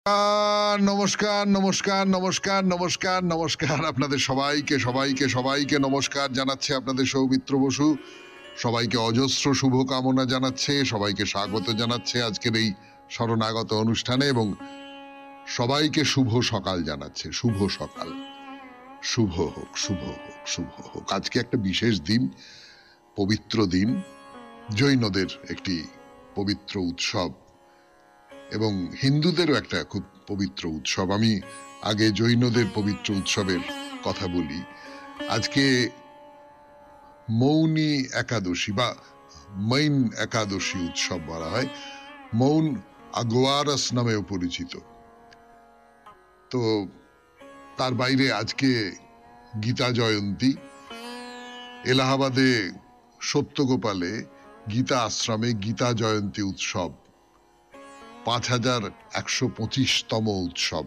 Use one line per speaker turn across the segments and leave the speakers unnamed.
নমস্কার, নমস্কার, নমস্কার, নমস্কার, নমস্কার। আপনাদের সবাইকে সবাইকে সবাইকে নমস্কার জানাচ্ছে আপনাদের সৌমিত্র বসু। সবাইকে অজস্র শুভকামনা জানাচ্ছে, সবাইকে স্বাগত জানাচ্ছে আজকের এই শরণাগত অনুষ্ঠানে এবং সবাইকে শুভ সকাল জানাচ্ছে। শুভ সকাল, শুভ হোক, শুভ হোক, শুভ হোক। আজকে একটা বিশেষ দিন, পবিত্র দিন, জৈনদের একটি পবিত্র উৎসব এবং হিন্দুদেরও একটা খুব পবিত্র উৎসব। আমি আগে জৈনদের পবিত্র উৎসবের কথা বলি। আজকে মৌনী একাদশী বা মৈন একাদশী উৎসব বলা হয়, মৌন আগোয়ারস নামেও পরিচিত। তো তার বাইরে আজকে গীতা জয়ন্তী। এলাহাবাদে সত্যগোপালে গীতা আশ্রমে গীতা জয়ন্তী উৎসব 5125তম উৎসব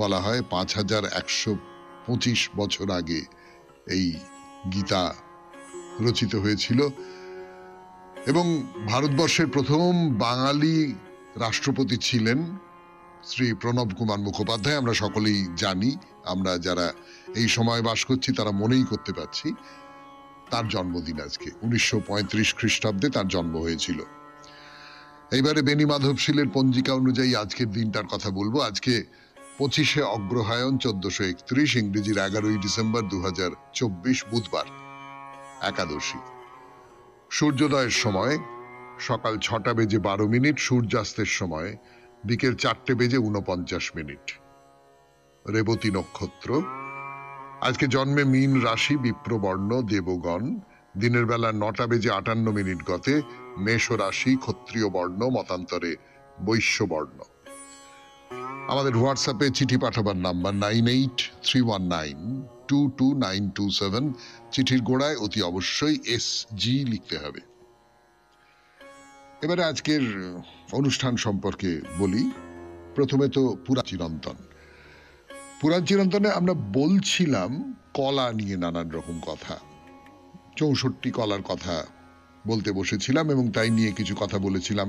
বলা হয়। 5125 বছর আগে এই গীতা রচিত হয়েছিল এবং ভারতবর্ষের প্রথম বাঙালি রাষ্ট্রপতি ছিলেন শ্রী প্রণব কুমার মুখোপাধ্যায়। আমরা সকলেই জানি, আমরা যারা এই সময় বাস করছি তারা মনেই করতে পারছি তার জন্মদিন আজকে 1935 খ্রিস্টাব্দে তার জন্ম হয়েছিল। এইবারে বেনি মাধবশীলের পঞ্জিকা অনুযায়ী আজকের দিনটার কথা বলবো। আজকে 25শে অগ্রহায়ণ 1431, ইংরেজির 11ই ডিসেম্বর 2024, বুধবার, একাদশী। সূর্যোদয়ের সময় সকাল 6টা বেজে 12 মিনিট, সূর্যাস্তের সময় বিকেল 4টে বেজে 49 মিনিট। রেবতী নক্ষত্র। আজকে জন্মে মীন রাশি, বিপ্রবর্ণ, দেবগণ। দিনের বেলা 9টা বেজে 58 মিনিট গতে মেষ রাশি, ক্ষত্রিয় বর্ণ, মতান্তরে বৈশ্য বর্ণ। আমাদের হোয়াটসঅ্যাপে চিঠি পাঠাবার নাম্বার 9831922927। চিঠির গোড়ায় অতি অবশ্যই SG লিখতে হবে। এবারে আজকের অনুষ্ঠান সম্পর্কে বলি। প্রথমে তো পুরাণ চিরন্তন। পুরাণ চিরন্তনে আমরা বলছিলাম কলা নিয়ে নানান রকম কথা। 64 কলার কথা বলতে বসেছিলাম এবং তাই নিয়ে কিছু কথা বলেছিলাম।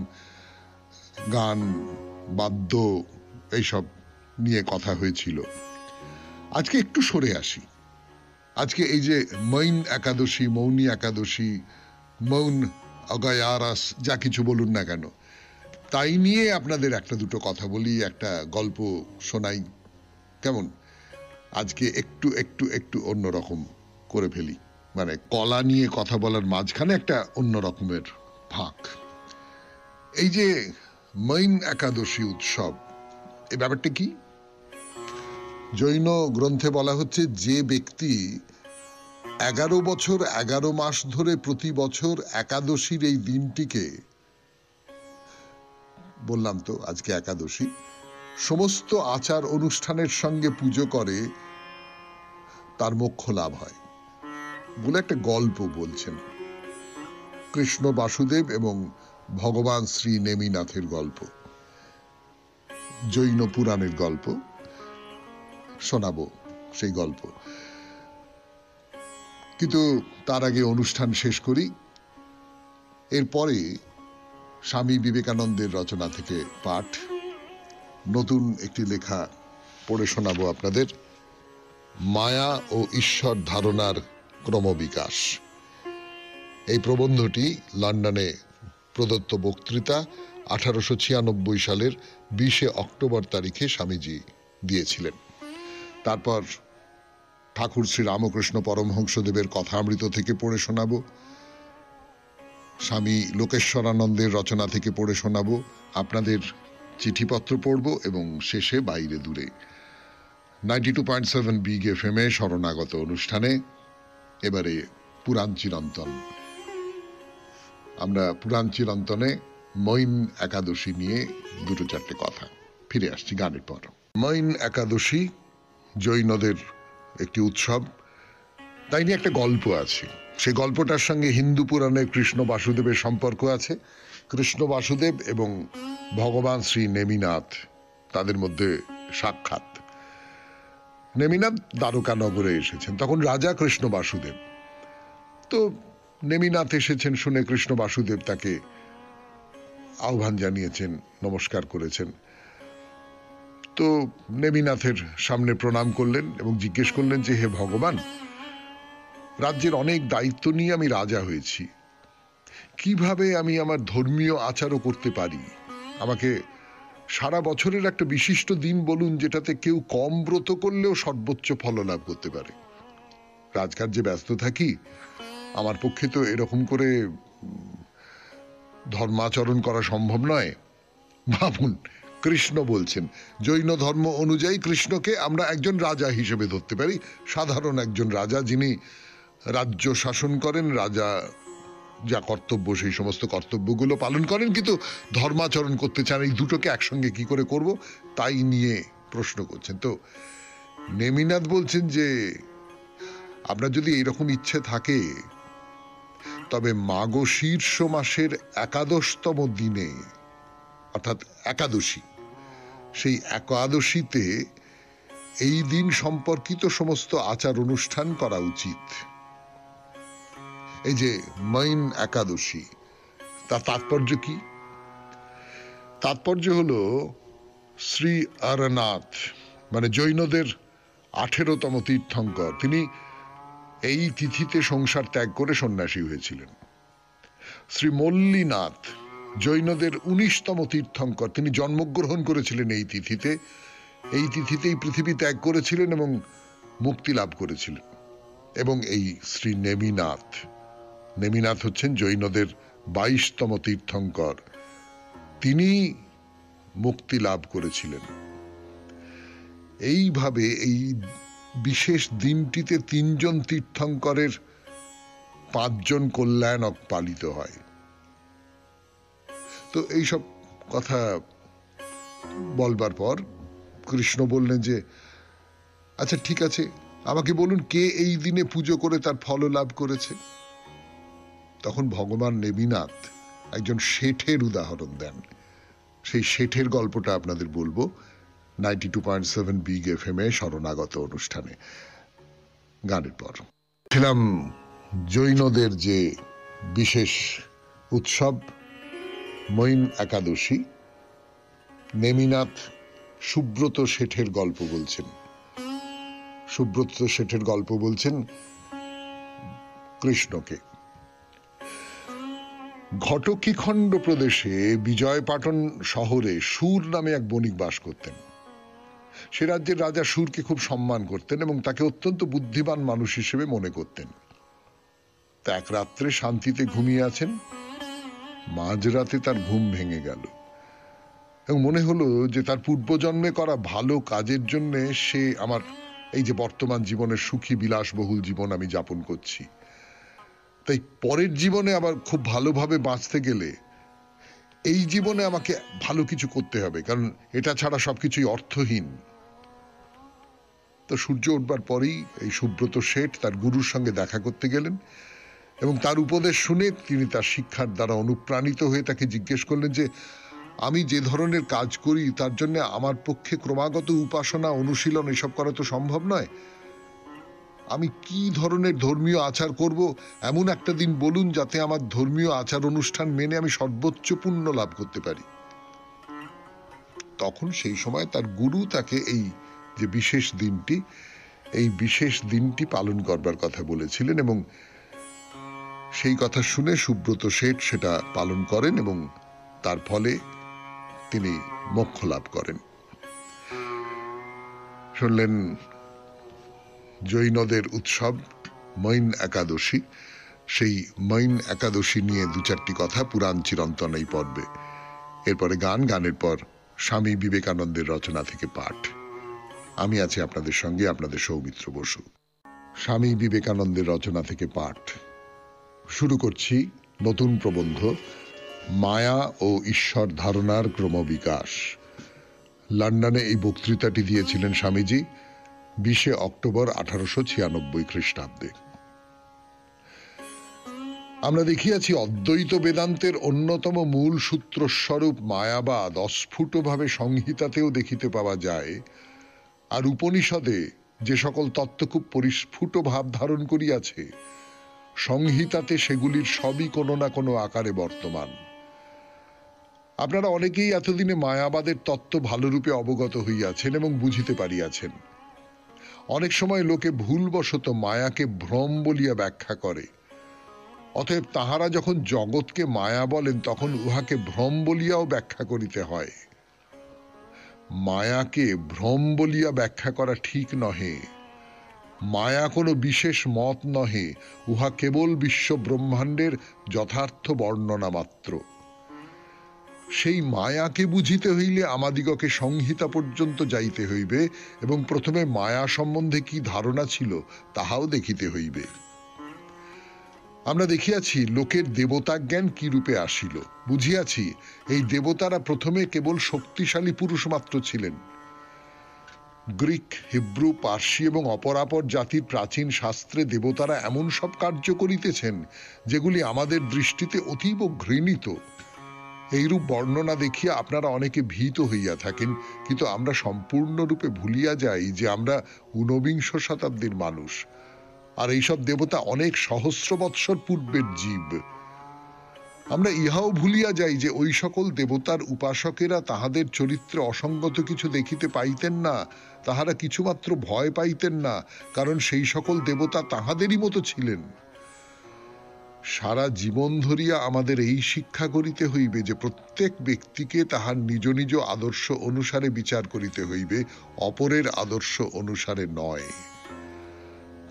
গান, বাদ্য, এইসব নিয়ে কথা হয়েছিল। আজকে একটু সরে আসি। আজকে এই যে মৈন একাদশী, মৌনী একাদশী, মৌন অগয়ারাস, যা কিছু বলুন না কেন, তাই নিয়ে আপনাদের একটা দুটো কথা বলি, একটা গল্প শোনাই। কেমন? আজকে একটু একটু একটু অন্যরকম করে ফেলি, মানে কলা নিয়ে কথা বলার মাঝখানে একটা অন্য রকমের ফাঁক। এই যে মৈন একাদশী উৎসব, এই ব্যাপারটা কি? জৈন গ্রন্থে বলা হচ্ছে যে ব্যক্তি 11 বছর 11 মাস ধরে প্রতি বছর একাদশীর এই দিনটিকে, বললাম তো আজকে একাদশী, সমস্ত আচার অনুষ্ঠানের সঙ্গে পুজো করে তার মোক্ষ লাভ হয় বলে একটা গল্প বলছেন। কৃষ্ণ বাসুদেব এবং ভগবান শ্রী নেমিনাথের গল্প, জৈন পুরাণের গল্প শোনাবো সেই গল্প। কিন্তু তার আগে অনুষ্ঠান শেষ করি। এরপরে স্বামী বিবেকানন্দের রচনা থেকে পাঠ, নতুন একটি লেখা পড়ে শোনাবো আপনাদের, মায়া ও ঈশ্বর ধারণার ক্রমবিকাশ। এই প্রবন্ধটি লন্ডনে প্রদত্ত বক্তৃতা 1896 সালের 20শে অক্টোবর তারিখে স্বামীজি দিয়েছিলেন। তারপর ঠাকুর শ্রী রামকৃষ্ণ পরমহংসদেবের কথামৃত থেকে পড়ে শোনাবো, স্বামী লোকেশ্বরানন্দের রচনা থেকে পড়ে শোনাবো, আপনাদের চিঠিপত্র পড়ব এবং শেষে বাইরে দূরে 92.7 বিগ FM শরণাগত অনুষ্ঠানে এবারে পুরাণ চিরন্তন। আমরা পুরাণ চিরন্তনে মৈন একাদশী নিয়ে দুটো চারটে কথা। ফিরে আসছি গানের পর। মৈন একাদশী জৈনদের একটি উৎসব, তাই নিয়ে একটা গল্প আছে। সেই গল্পটার সঙ্গে হিন্দু পুরাণের কৃষ্ণ বাসুদেবের সম্পর্ক আছে। কৃষ্ণ বাসুদেব এবং ভগবান শ্রী নেমিনাথ, তাদের মধ্যে সাক্ষাৎ। নেমিনাথ দ্বারকা নগরে এসেছেন, তখন রাজা কৃষ্ণ বাসুদেব। তো নেমিনাথ এসেছেন শুনে কৃষ্ণ বাসুদেব তাকে আহ্বান জানিয়েছেন, নমস্কার করেছেন। তো নেমিনাথের সামনে প্রণাম করলেন এবং জিজ্ঞেস করলেন যে, হে ভগবান, রাজ্যের অনেক দায়িত্ব নিয়ে আমি রাজা হয়েছি, কিভাবে আমি আমার ধর্মীয় আচারও করতে পারি? আমাকে সারা বছরের একটা বিশিষ্ট দিন বলুন যেটাতে কেউ কম ব্রত করলেও সর্বোচ্চ ফল লাভ করতে পারে। রাজকার্যে ব্যস্ত থাকি, আমার পক্ষে তো এরকম করে ধর্মাচরণ করা সম্ভব নয়। ভাবুন, কৃষ্ণ বলছেন, জৈন ধর্ম অনুযায়ী কৃষ্ণকে আমরা একজন রাজা হিসেবে ধরতে পারি, সাধারণ একজন রাজা যিনি রাজ্য শাসন করেন, রাজা যা কর্তব্য সেই সমস্ত কর্তব্যগুলো পালন করেন, কিন্তু ধর্মাচরণ করতে চান। এই দুটোকে একসঙ্গে কি করে করব তাই নিয়ে প্রশ্ন করছেন। তো নেমিনাথ বলছেন যে, আপনার যদি এইরকম ইচ্ছে থাকে তবে মাঘ শীর্ষ মাসের একাদশতম দিনে, অর্থাৎ একাদশী, সেই একাদশীতে এই দিন সম্পর্কিত সমস্ত আচার অনুষ্ঠান করা উচিত। এই যে মৈন একাদশী, তার তাৎপর্য কি? তাৎপর্য হলো শ্রী অরনাথ, মানে জৈনদের 18তম তীর্থঙ্কর, তিনি এই তিথিতে সংসার ত্যাগ করে সন্ন্যাসী হয়েছিলেন। শ্রী মল্লীনাথ, জৈনদের 19তম তীর্থঙ্কর, তিনি জন্মগ্রহণ করেছিলেন এই তিথিতে, এই তিথিতেই পৃথিবী ত্যাগ করেছিলেন এবং মুক্তি লাভ করেছিলেন। এবং এই শ্রী নেমিনাথ, নেমিনাথ হচ্ছেন জৈনদের 22তম তীর্থঙ্কর, তিনি মুক্তি লাভ করেছিলেন। এইভাবে এই বিশেষ দিনটিতে 3 জন তীর্থঙ্করের 5 জন কল্যাণক পালিত হয়। তো এইসব কথা বলবার পর কৃষ্ণ বললেন যে, আচ্ছা ঠিক আছে, আমাকে বলুন কে এই দিনে পুজো করে তার ফল লাভ করেছে? তখন ভগবান নেমিনাথ একজন শেঠের উদাহরণ দেন। সেই শেঠের গল্পটা আপনাদের বলবো 92.7 বিগ এফএম এ শরণাগত অনুষ্ঠানে, গানের পর। ছিলাম জৈনদের যে বিশেষ উৎসব মৈন একাদশী, নেমিনাথ সুব্রত শেঠের গল্প বলছেন। সুব্রত শেঠের গল্প বলছেন কৃষ্ণকে। ঘটকীখণ্ড প্রদেশে বিজয়পাটন শহরে সুর নামে এক বণিক বাস করতেন। সে রাজ্যের রাজা সুরকে খুব সম্মান করতেন এবং তাকে অত্যন্ত বুদ্ধিমান মানুষ হিসেবে মনে করতেন। তা এক রাত্রে শান্তিতে ঘুমিয়ে আছেন, মাঝরাতে তার ঘুম ভেঙে গেল এবং মনে হলো যে তার পূর্বজন্মে করা ভালো কাজের জন্য সে আমার এই যে বর্তমান জীবনের সুখী বিলাসবহুল জীবন আমি যাপন করছি, তাই পরের জীবনে আবার খুব ভালোভাবে বাঁচতে গেলে এই জীবনে আমাকে ভালো কিছু করতে হবে, কারণ এটা ছাড়া সবকিছুই অর্থহীন। তো সূর্য উঠবার পরেই এই সুব্রত শেঠ তার গুরুর সঙ্গে দেখা করতে গেলেন এবং তার উপদেশ শুনে তিনি তার শিক্ষার দ্বারা অনুপ্রাণিত হয়ে তাকে জিজ্ঞেস করলেন যে, আমি যে ধরনের কাজ করি তার জন্য আমার পক্ষে ক্রমাগত উপাসনা অনুশীলন এসব করা তো সম্ভব নয়। আমি কি ধরনের ধর্মীয় আচার করব এমন একটা দিন বলুন যাতে আমার ধর্মীয় আচার অনুষ্ঠান মেনে আমি সর্বোচ্চ পুণ্য লাভ করতে পারি। তখন সেই সময় তার গুরু তাকে এই যে বিশেষ দিনটি, এই বিশেষ দিনটি পালন করবার কথা বলেছিলেন এবং সেই কথা শুনে সুব্রত শেঠ সেটা পালন করেন এবং তার ফলে তিনি মোক্ষ লাভ করেন। শুনলেন জৈনদের উৎসব মৈন একাদশী। সেই মৈন একাদশী নিয়ে 2-4টি কথা পুরাণ চিরন্তন এই পর্বে। এরপরে গান, গানের পর স্বামী বিবেকানন্দের রচনা থেকে পাঠ। আমি আছি আপনাদের সঙ্গে, আপনাদের সৌমিত্র বসু। স্বামী বিবেকানন্দের রচনা থেকে পাঠ শুরু করছি। নতুন প্রবন্ধ, মায়া ও ঈশ্বর ধারণার ক্রমবিকাশ। লন্ডনে এই বক্তৃতাটি দিয়েছিলেন স্বামীজি 20 অক্টোবর 1896 খ্রিস্টাব্দে। আমরা দেখিয়াছি অদ্বৈত বেদান্তের অন্যতম মূল সূত্রস্বরূপ মায়াবাদ অস্ফুটভাবে সংহিতাতেও দেখিতে পাওয়া যায়, আর উপনিষদে যে সকল তত্ত্ব খুব পরিস্ফুট ভাব ধারণ করিয়াছে, সংহিতাতে সেগুলির সবই কোনো না কোনো আকারে বর্তমান। আপনারা অনেকেই এতদিনে মায়াবাদের তত্ত্ব ভালোরূপে অবগত হইয়াছেন এবং বুঝিতে পারিয়াছেন। অনেক সময় লোকে ভুলবশত মায়াকে ভ্রম বলিয়া ব্যাখ্যা করে। অতএব তাহারা যখন জগৎকে মায়া বলেন তখন উহাকে ভ্রম বলিয়াও ব্যাখ্যা করিতে হয়। মায়াকে ভ্রম বলিয়া ব্যাখ্যা করা ঠিক নহে। মায়া কোনো বিশেষ মত নহে, উহা কেবল বিশ্ব ব্রহ্মাণ্ডের যথার্থ বর্ণনা মাত্র। সেই মায়াকে বুঝিতে হইলে আমাদিগকে সংহিতা পর্যন্ত যাইতে হইবে এবং প্রথমে মায়া সম্বন্ধে কি ধারণা ছিল তাহাও দেখিতে হইবে। আমরা দেখিয়াছি লোকের দেবতা জ্ঞান কি রূপে আসিল, বুঝিয়াছি এই দেবতারা প্রথমে কেবল শক্তিশালী পুরুষ মাত্র ছিলেন। গ্রিক, হিব্রু, পার্সি এবং অপরাপর জাতির প্রাচীন শাস্ত্রে দেবতারা এমন সব কার্য করিতেছেন যেগুলি আমাদের দৃষ্টিতে অতীব ঘৃণিত। এইরূপ বর্ণনা দেখিয়া আপনারা অনেকে ভীত হইয়া থাকেন, কিন্তু আমরা সম্পূর্ণরূপে ভুলিয়া যাই যে আমরা ঊনবিংশ শতাব্দীর মানুষ, আর এইসব দেবতা অনেক সহস্র বৎসর পূর্বের জীব। আমরা ইহাও ভুলিয়া যাই যে ওই সকল দেবতার উপাসকেরা তাহাদের চরিত্রে অসঙ্গত কিছু দেখিতে পাইতেন না, তাহারা কিছুমাত্র ভয় পাইতেন না, কারণ সেই সকল দেবতা তাহাদেরই মতো ছিলেন। সারা জীবন ধরিয়া আমাদের এই শিক্ষা করিতে হইবে যে প্রত্যেক ব্যক্তিকে তাহার নিজ নিজ আদর্শ অনুসারে বিচার করিতে হইবে, অপরের আদর্শ অনুসারে নয়।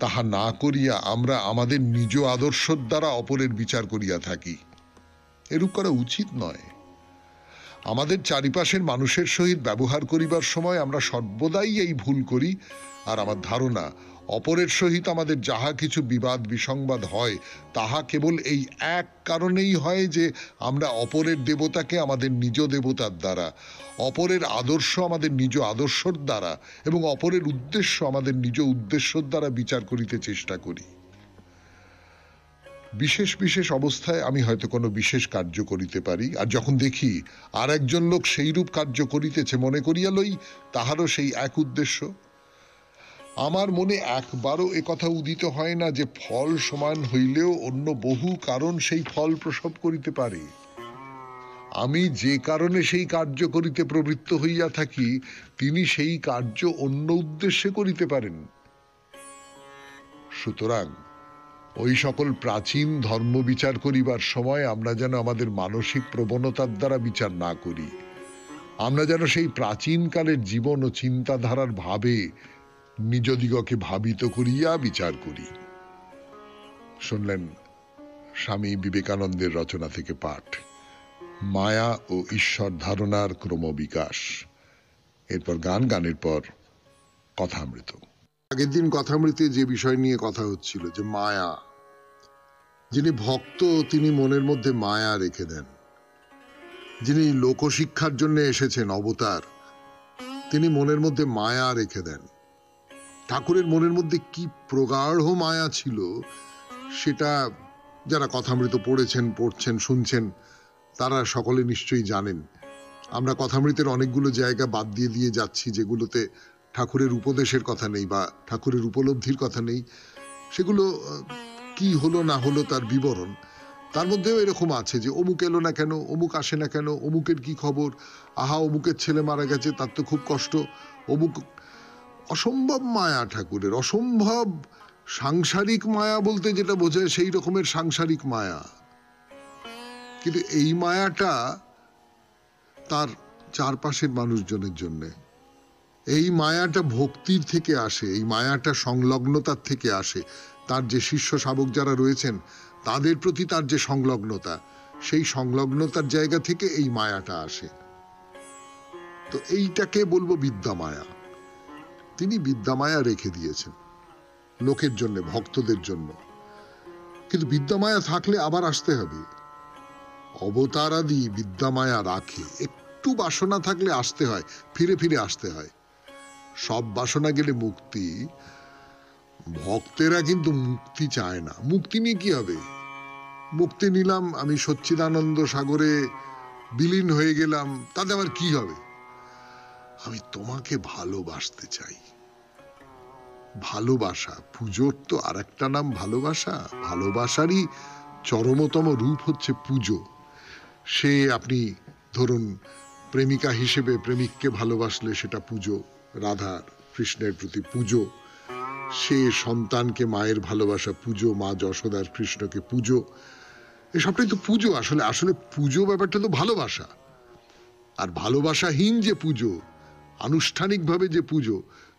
তাহা না করিয়া আমরা আমাদের নিজ আদর্শের দ্বারা অপরের বিচার করিয়া থাকি। এরূপ করা উচিত নয়। আমাদের চারিপাশের মানুষের সহিত ব্যবহার করিবার সময় আমরা সর্বদাই এই ভুল করি, আর আমার ধারণা অপরের সহিত আমাদের যাহা কিছু বিবাদ বিসংবাদ হয় তাহা কেবল এই এক কারণেই হয় যে আমরা অপরের দেবতাকে আমাদের নিজ দেবতার দ্বারা, অপরের আদর্শ আমাদের নিজ আদর্শর দ্বারা এবং অপরের উদ্দেশ্য আমাদের নিজ উদ্দেশ্যর দ্বারা বিচার করিতে চেষ্টা করি। বিশেষ বিশেষ অবস্থায় আমি হয়তো কোনো বিশেষ কার্য করিতে পারি, আর যখন দেখি আর একজন লোক সেইরূপ কার্য করিতেছে, মনে করিয়া লই তাহারও সেই এক উদ্দেশ্য। আমার মনে একবারও একথা উদিত হয় না যে ফল সমান হইলেও অন্য বহু কারণ সেই ফল প্রসব করিতে পারে। আমি যে কারণে সেই কার্য করিতে প্রবৃত্ত হইয়া থাকি তিনি সেই কার্য অন্য উদ্দেশ্যে করিতে পারেন। সুতরাং ওই সকল প্রাচীন ধর্ম বিচার করিবার সময় আমরা যেন আমাদের মানসিক প্রবণতার দ্বারা বিচার না করি। আমরা যেন সেই প্রাচীনকালের জীবন ও চিন্তাধারার ভাবে নিজদিগকে ভাবিত করিয়া বিচার করি। শুনলেন স্বামী বিবেকানন্দের রচনা থেকে পাঠ, মায়া ও ঈশ্বর ধারণার ক্রমবিকাশ। এরপর গান, গানের পর কথামৃত। আগের দিন কথামৃতে যে বিষয় নিয়ে কথা হচ্ছিল যে মায়া, যিনি ভক্ত তিনি মনের মধ্যে মায়া রেখে দেন। যিনি লোকশিক্ষার জন্য এসেছেন অবতার, তিনি মনের মধ্যে মায়া রেখে দেন। ঠাকুরের মনের মধ্যে কি প্রগাঢ় মায়া ছিল সেটা যারা কথামৃত পড়েছেন, পড়ছেন, শুনছেন তারা সকলে নিশ্চয়ই জানেন। আমরা কথামৃতের অনেকগুলো জায়গা বাদ দিয়ে দিয়ে যাচ্ছি যেগুলোতে ঠাকুরের উপদেশের কথা নেই বা ঠাকুরের উপলব্ধির কথা নেই। সেগুলো কি হলো না হলো তার বিবরণ। তার মধ্যেও এরকম আছে যে অমুক এলো না কেন, অমুক আসে না কেন, অমুকের কি খবর, আহা অমুকের ছেলে মারা গেছে তার তো খুব কষ্ট, অমুক। অসম্ভব মায়া ঠাকুরের, অসম্ভব সাংসারিক মায়া বলতে যেটা বোঝায় সেই রকমের সাংসারিক মায়া। কিন্তু এই মায়াটা তার চারপাশের মানুষজনের জন্য, এই মায়াটা ভক্তির থেকে আসে, এই মায়াটা সংলগ্নতার থেকে আসে। তার যে শিষ্য শাবক যারা রয়েছেন তাদের প্রতি তার যে সংলগ্নতা, সেই সংলগ্নতার জায়গা থেকে এই মায়াটা আসে। তো এইটাকে বলবো বিদ্যা মায়া। তিনি বিদ্যা মায়া রেখে দিয়েছেন লোকের জন্য, ভক্তদের জন্য। কিন্তু বিদ্যা মায়া থাকলে আবার আসতে হবে। অবতারাদি বিদ্যা মায়া রাখে, একটু বাসনা থাকলে আসতে হয়, ফিরে ফিরে আসতে হয়। সব বাসনা গেলে মুক্তি। ভক্তেরা কিন্তু মুক্তি চায় না। মুক্তি নিয়ে কি হবে? মুক্তি নিলাম, আমি সচ্চিদানন্দ সাগরে বিলীন হয়ে গেলাম, তাতে আমার কি হবে? আমি তোমাকে ভালোবাসতে চাই। ভালোবাসা, পুজোর তো আর একটা নাম ভালোবাসা। ভালোবাসারই চরমতম রূপ হচ্ছে পুজো। সে আপনি ধরুন প্রেমিকা হিসেবে প্রেমিককে ভালোবাসলে সেটা পুজো, রাধার কৃষ্ণের প্রতি পুজো, সে সন্তানকে মায়ের ভালোবাসা পুজো, মা যশোদার কৃষ্ণকে পুজো, এসবটাই তো পুজো। আসলে আসলে পুজো ব্যাপারটা তো ভালোবাসা। আর ভালোবাসাহীন যে পুজো, আনুষ্ঠানিকভাবে যে পুজো,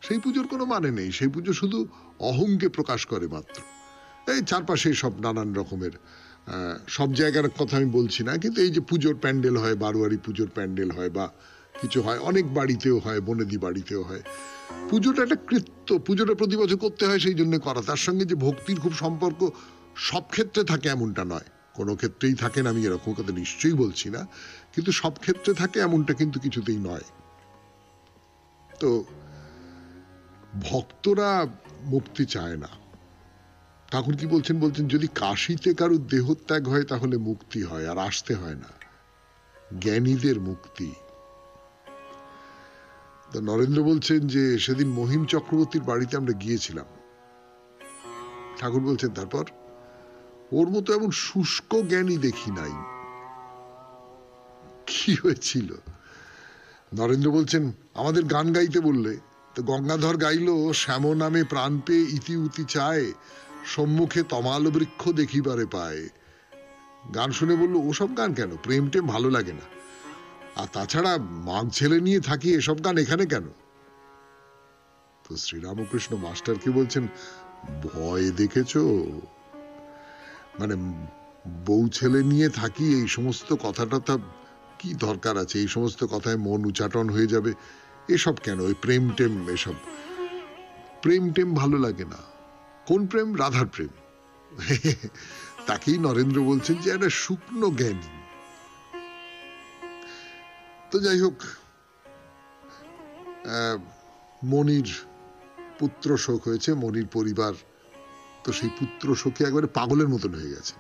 সেই পুজোর কোনো মানে নেই। সেই পুজো শুধু অহংকে প্রকাশ করে মাত্র। এই চারপাশে সব নানান রকমের, সব জায়গার কথা আমি বলছি না, কিন্তু এই যে পুজোর প্যান্ডেল হয়, বারোয়ারি পুজোর প্যান্ডেল হয় বা কিছু হয়, অনেক বাড়িতেও হয়, বনেদি বাড়িতেও হয়। পুজোটা একটা কৃত্য, পুজোটা প্রতি বছর করতে হয় সেই জন্য করা। তার সঙ্গে যে ভক্তির খুব সম্পর্ক সব ক্ষেত্রে থাকে এমনটা নয়, কোনো ক্ষেত্রেই থাকে না, আমি এরকম কথা নিশ্চয়ই বলছি না, কিন্তু সব ক্ষেত্রে থাকে এমনটা কিন্তু কিছুতেই নয়। তো ভক্তরা মুক্তি চায় না। ঠাকুর কি বলছেন? বলছেন যদি কাশিতে কারুর দেহত্যাগ হয় তাহলে মুক্তি হয়, আর আসতে হয় না, জ্ঞানীদের মুক্তি। তো নরেন্দ্র বলছেন যে সেদিন মহিম চক্রবর্তীর বাড়িতে আমরা গিয়েছিলাম। ঠাকুর বলছেন তারপর ওর মতো এমন শুষ্ক জ্ঞানী দেখি নাই। কি হয়েছিল? নরেন্দ্র বলছেন আমাদের গান গাইতে বললে, তো গঙ্গাধর গাইল শ্যাম নামে প্রাণ পেয়ে ইতি উতি চায়, সম্মুখে তমাল বৃক্ষ দেখিবারে পায়। গান শুনে বললো ওসব গান কেন, প্রেম টেম ভালো লাগে না, আর তাছাড়া মাগ ছেলে নিয়ে থাকি, এসব গান এখানে কেন? তো শ্রীরামকৃষ্ণ মাস্টারকে বলছেন ভয় দেখেছো? মানে বউ ছেলে নিয়ে থাকি এই সমস্ত কথাটা কি দরকার আছে? এই সমস্ত কথায় মন উচাটন হয়ে যাবে, এসব কেন? ওই প্রেম টেম, এসব প্রেম টেম ভালো লাগে না। কোন প্রেম? রাধার প্রেম। তাকেই নরেন্দ্র বলছেন যে একটা শুকনো জ্ঞানী। তো যাই হোক, মনির পুত্র শোক হয়েছে, মনির পরিবার তো সেই পুত্র শোকে একবারে পাগলের মতন হয়ে গেছে।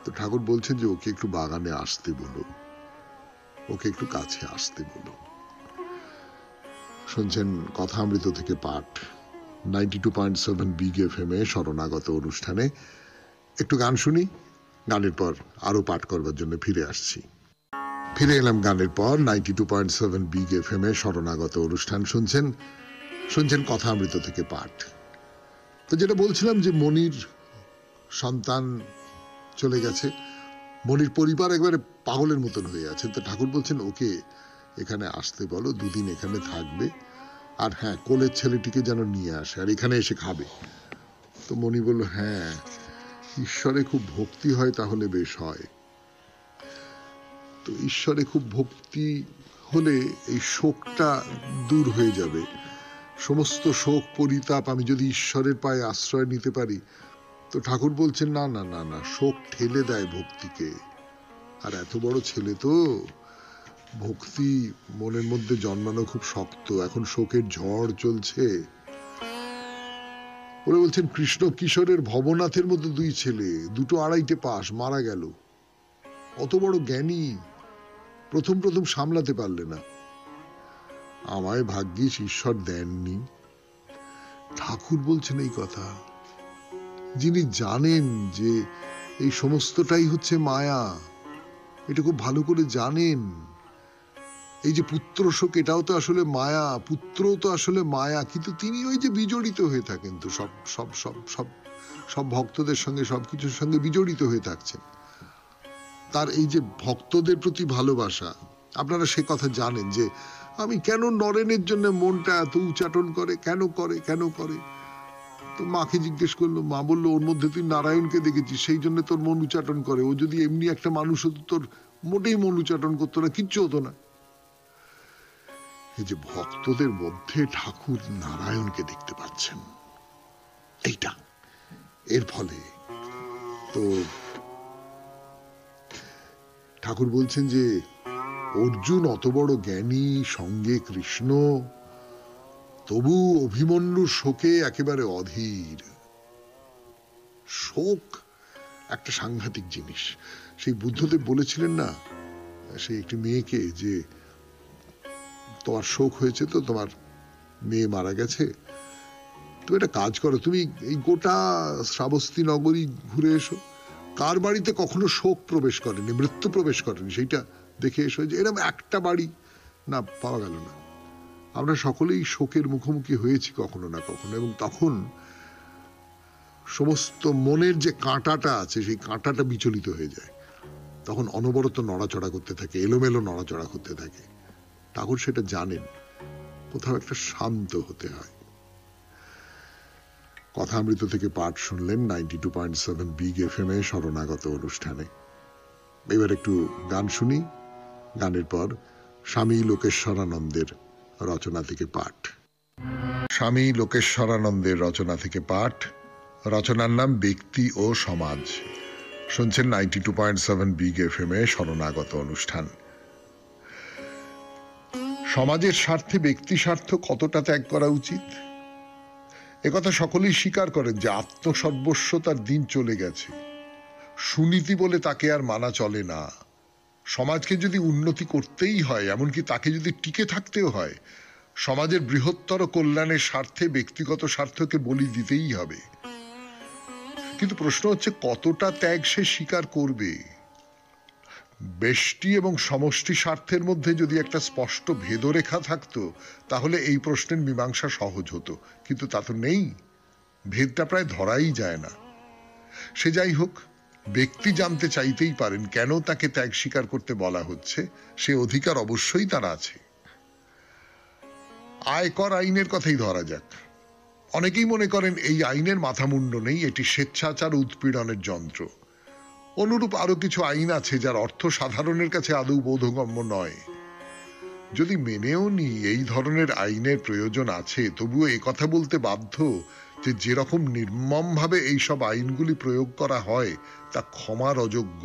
তো ঠাকুর বলছেন যে ওকে একটু বাগানে আসতে বলো, ওকে একটু কাছে আসতে বলো। শুনছেন কথামৃত থেকে পাঠ, 92.7 বিগ এফএম এ শরণাগত অনুষ্ঠানে। একটু গান শুনি, গানের পর আরো পাঠ করবার জন্য ফিরে আসছি। ফিরে এলাম গানের পর। 92.7 বিগ এফএম এ শরণাগত অনুষ্ঠান শুনছেন কথামৃত থেকে পাঠ। তো যেটা বলছিলাম যে মনির সন্তান চলে গেছে, মনির পরিবার একবারে পাগলের মতন হয়ে আছে। তো ঠাকুর বলছেন ওকে এখানে আসতে বলো, দুদিন এখানে থাকবে, আর হ্যাঁ কোলের ছেলেটিকে যেন নিয়ে আসে, আর এখানে এসে খাবে। তো মনি বলল হ্যাঁ, ঈশ্বরে খুব ভক্তি হয় তাহলে বেশ হয়। তো ঈশ্বরে খুব ভক্তি হলে এই শোকটা দূর হয়ে যাবে, সমস্ত শোক পরিতাপ আমি যদি ঈশ্বরের পায়ে আশ্রয় নিতে পারি। তো ঠাকুর বলছেন না না না না, শোক ঠেলে দেয় ভক্তিকে, আর এত বড় ছেলে তো, ভক্তি মনের মধ্যে জন্মানো খুব শক্ত, এখন শোকের ঝড় চলছে। ওরা বলছেন কৃষ্ণ কিশোরের ভবনাথের মতো দুই ছেলে, দুটো আড়াইটে পাস, মারা গেল। অত বড় জ্ঞানী, প্রথম প্রথম সামলাতে পারলে না। আমায় ভাগ্যিস ঈশ্বর দেননি। ঠাকুর বলছেন এই কথা, যিনি জানেন যে এই সমস্তটাই হচ্ছে মায়া, এটা খুব ভালো করে জানেন। এই যে পুত্র শোক, এটাও তো আসলে মায়া, পুত্রও তো আসলে মায়া, কিন্তু তিনি ওই যে বিজড়িত হয়ে থাকেন, তো সব সব সব সব সব ভক্তদের সঙ্গে সবকিছুর সঙ্গে বিজড়িত হয়ে থাকছেন। তার এই যে ভক্তদের প্রতি ভালোবাসা, আপনারা সে কথা জানেন যে আমি কেন নরেনের জন্য মনটা এত উচ্চাটন করে, কেন করে কেন করে। তো মাকে জিজ্ঞেস করলো, মা বললো ওর মধ্যে তুই নারায়ণকে দেখেছিস, সেই জন্য তোর মন উচ্চাটন করে। ও যদি এমনি একটা মানুষ হতো তোর মোটেই মন উচ্চাটন করতো না, কিচ্ছু হতো না। এই যে ভক্তদের মধ্যে ঠাকুর নারায়ণকে দেখতে পাচ্ছেন, এইটা এর ফলে। তো ঠাকুর বলছেন যে অর্জুন অত বড় জ্ঞানী, সঙ্গে কৃষ্ণ, তবু অভিমন্যুর শোকে একেবারে অধীর। শোক একটা সাংঘাতিক জিনিস। সেই বুদ্ধদেব বলেছিলেন না সেই একটি মেয়েকে যে তোমার শোক হয়েছে, তো তোমার মেয়ে মারা গেছে, তুমি একটা কাজ করো, তুমি এই গোটা শ্রাবস্তী নগরী ঘুরে এসো, কার বাড়িতে কখনো শোক প্রবেশ করেনি, মৃত্যু প্রবেশ করেনি, সেইটা দেখে এসো যে এরকম একটা বাড়ি না পাওয়া গেল না। আমরা সকলেই শোকের মুখোমুখি হয়েছি কখনো না কখনো, এবং তখন সমস্ত মনের যে কাঁটাটা আছে সেই কাঁটাটা বিচলিত হয়ে যায়। তখন অনবরত নড়াচড়া করতে থাকে, এলোমেলো নড়াচড়া করতে থাকে। ঠাকুর সেটা জানেন, কোথাও একটা শান্ত হতে হয়। কথামৃত থেকে পাঠ শুনলেন 92.7 বিগ এফএম এ শরণাগত অনুষ্ঠানে। এবার একটু গান শুনি, গানের পর স্বামী লোকেশ্বরানন্দের রচনা থেকে পাঠ। স্বামী লোকেশ্বরানন্দের রচনা থেকে পাঠ, রচনার নাম ব্যক্তি ও সমাজ। শুনছেন 92.7 বিগ এফএম এ শরণাগত অনুষ্ঠান। সমাজের স্বার্থে ব্যক্তি স্বার্থ কতটা ত্যাগ করা উচিত, একথা সকলেই স্বীকার করেন যে আত্মসর্বস্ব তার দিন চলে গেছে। সুনীতি বলে তাকে আর মানা চলে না। সমাজকে যদি উন্নতি করতেই হয়, এমনকি তাকে যদি টিকে থাকতেও হয়, সমাজের বৃহত্তর কল্যাণের স্বার্থে ব্যক্তিগত স্বার্থকে বলি দিতেই হবে। কিন্তু প্রশ্ন হচ্ছে কতটা ত্যাগ সে স্বীকার করবে। ব্যষ্টি এবং সমষ্টি স্বার্থের মধ্যে যদি একটা স্পষ্ট ভেদরেখা থাকতো তাহলে এই প্রশ্নের মীমাংসা সহজ হতো, কিন্তু তা তো নেই। ভেদটা প্রায় ধরাই যায় না। সে যাই হোক, ব্যক্তি জানতে চাইতেই পারেন কেন তাকে ত্যাগ স্বীকার করতে বলা হচ্ছে, সে অধিকার অবশ্যই তার আছে। আয়কর আইনের কথাই ধরা যাক। অনেকেই মনে করেন এই আইনের মাথামুন্ড নেই, এটি স্বেচ্ছাচার উৎপীড়নের যন্ত্র। অনুরূপ আরো কিছু আইন আছে যার অর্থ সাধারণের কাছে আদৌ বোধগম্য নয়। যদি মেনেও নি এই ধরনের আইনের প্রয়োজন আছে, তবুও একথা বলতে বাধ্য যে যেরকম নির্মমভাবে এইসব আইনগুলি প্রয়োগ করা হয় তা ক্ষমার অযোগ্য।